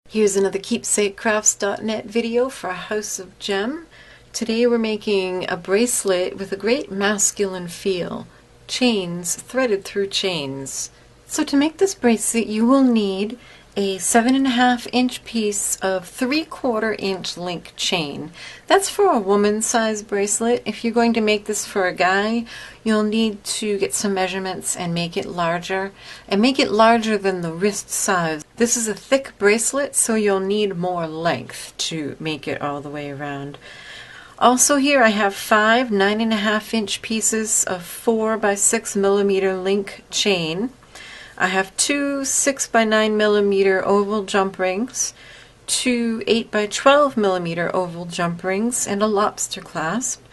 Here's another keepsakecrafts.net video for House of Gem. Today we're making a bracelet with a great masculine feel. Chains threaded through chains. So to make this bracelet you will need a 7.5-inch piece of 3/4-inch link chain. That's for a woman's size bracelet. If you're going to make this for a guy, you'll need to get some measurements and make it larger. And make it larger than the wrist size. This is a thick bracelet, so you'll need more length to make it all the way around. Also here I have 5 9.5-inch pieces of 4 by 6 millimeter link chain. I have 2 6 by 9 millimeter oval jump rings, 2 8 by 12 millimeter oval jump rings, and a lobster clasp.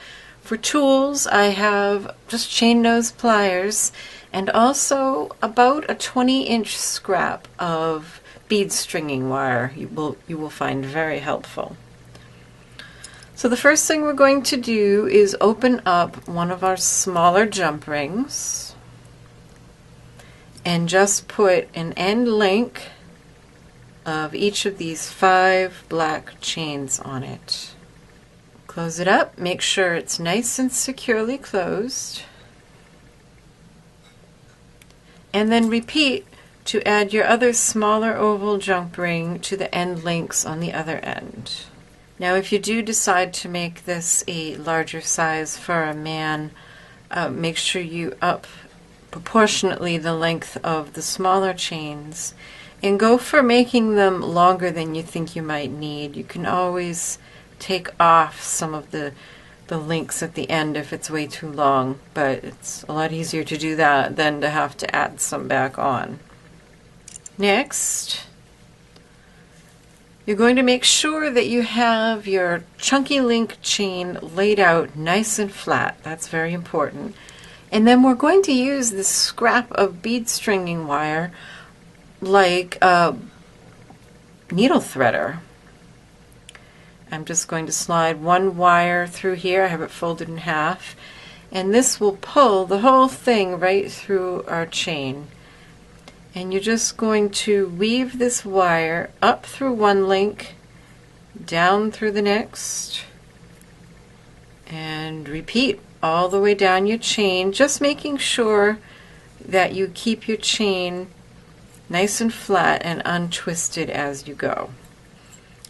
For tools I have just chain nose pliers and also about a 20-inch scrap of bead stringing wire you will find very helpful. So the first thing we're going to do is open up one of our smaller jump rings and just put an end link of each of these 5 black chains on it. Close it up, make sure it's nice and securely closed, and then repeat to add your other smaller oval jump ring to the end links on the other end. Now if you do decide to make this a larger size for a man, make sure you up proportionately the length of the smaller chains and go for making them longer than you think you might need. You can always take off some of the links at the end if it's way too long, but it's a lot easier to do that than to have to add some back on. Next, you're going to make sure that you have your chunky link chain laid out nice and flat. That's very important. And then we're going to use this scrap of bead stringing wire like a needle threader. I'm just going to slide one wire through here. I have it folded in half, and this will pull the whole thing right through our chain. And you're just going to weave this wire up through one link, down through the next, and repeat all the way down your chain, just making sure that you keep your chain nice and flat and untwisted as you go.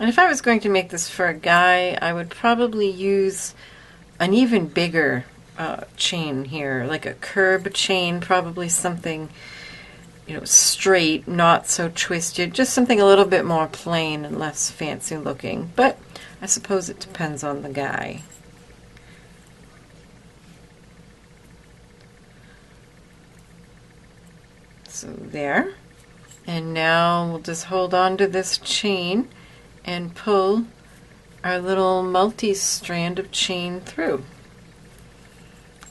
And if I was going to make this for a guy, I would probably use an even bigger chain here, like a curb chain, probably something, you know, straight, not so twisted, just something a little bit more plain and less fancy looking. But I suppose it depends on the guy. So there. And now we'll just hold on to this chain and pull our little multi-strand of chain through.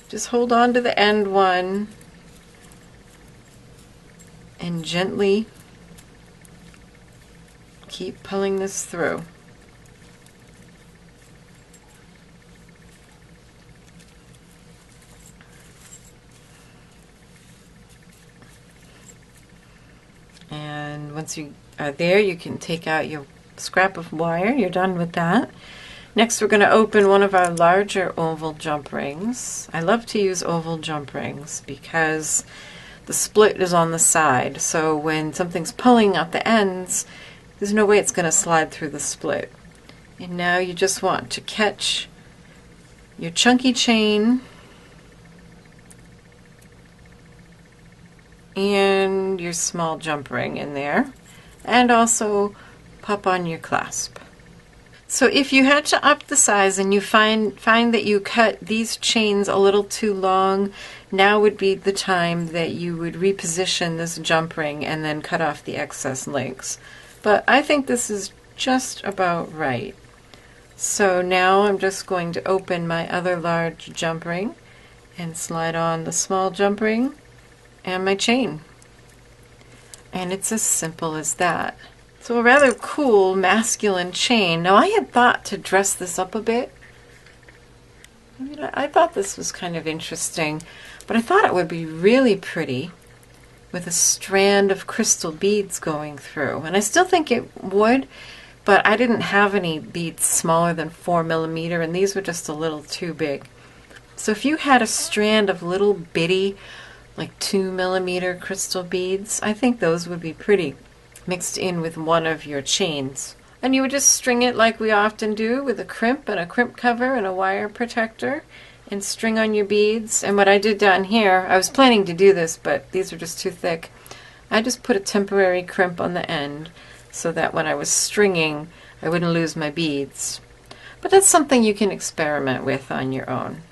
Just hold on to the end one and gently keep pulling this through. And once you are there, you can take out your scrap of wire. You're done with that. Next we're going to open one of our larger oval jump rings. I love to use oval jump rings because the split is on the side, so when something's pulling at the ends, there's no way it's going to slide through the split. And now you just want to catch your chunky chain and your small jump ring in there, and also pop on your clasp. So if you had to up the size and you find that you cut these chains a little too long, now would be the time that you would reposition this jump ring and then cut off the excess links. But I think this is just about right. So now I'm just going to open my other large jump ring and slide on the small jump ring and my chain. And it's as simple as that. So a rather cool masculine chain. Now I had thought to dress this up a bit. I mean, I thought this was kind of interesting, but I thought it would be really pretty with a strand of crystal beads going through. And I still think it would, but I didn't have any beads smaller than 4mm, and these were just a little too big. So if you had a strand of little bitty, like 2mm crystal beads, I think those would be pretty, mixed in with one of your chains. And you would just string it like we often do with a crimp and a crimp cover and a wire protector, and string on your beads. And what I did down here, I was planning to do this, but these are just too thick. I just put a temporary crimp on the end so that when I was stringing, I wouldn't lose my beads. But that's something you can experiment with on your own.